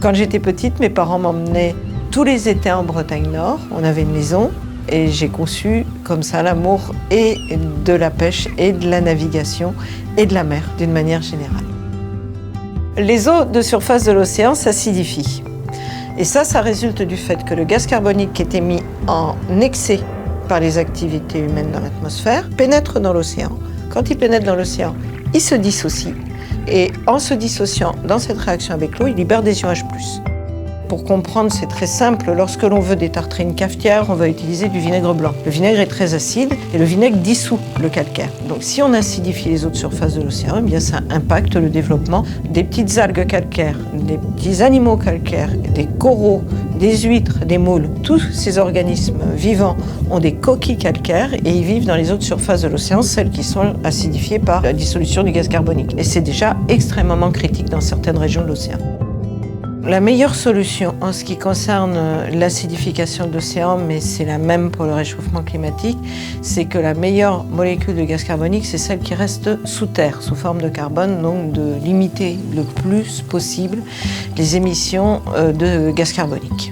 Quand j'étais petite, mes parents m'emmenaient tous les étés en Bretagne Nord. On avait une maison et j'ai conçu comme ça l'amour et de la pêche et de la navigation et de la mer d'une manière générale. Les eaux de surface de l'océan s'acidifient. Et ça résulte du fait que le gaz carbonique qui est émis en excès par les activités humaines dans l'atmosphère pénètre dans l'océan. Quand il pénètre dans l'océan, il se dissocie. Et en se dissociant dans cette réaction avec l'eau, il libère des ions H+. Pour comprendre, c'est très simple. Lorsque l'on veut détartrer une cafetière, on va utiliser du vinaigre blanc. Le vinaigre est très acide et le vinaigre dissout le calcaire. Donc si on acidifie les eaux de surface de l'océan, eh bien ça impacte le développement des petites algues calcaires, des petits animaux calcaires, des coraux, des huîtres, des moules. Tous ces organismes vivants ont des coquilles calcaires et ils vivent dans les eaux de surface de l'océan, celles qui sont acidifiées par la dissolution du gaz carbonique. Et c'est déjà extrêmement critique dans certaines régions de l'océan. La meilleure solution en ce qui concerne l'acidification de l'océan, mais c'est la même pour le réchauffement climatique, c'est que la meilleure molécule de gaz carbonique, c'est celle qui reste sous terre, sous forme de carbone, donc de limiter le plus possible les émissions de gaz carbonique.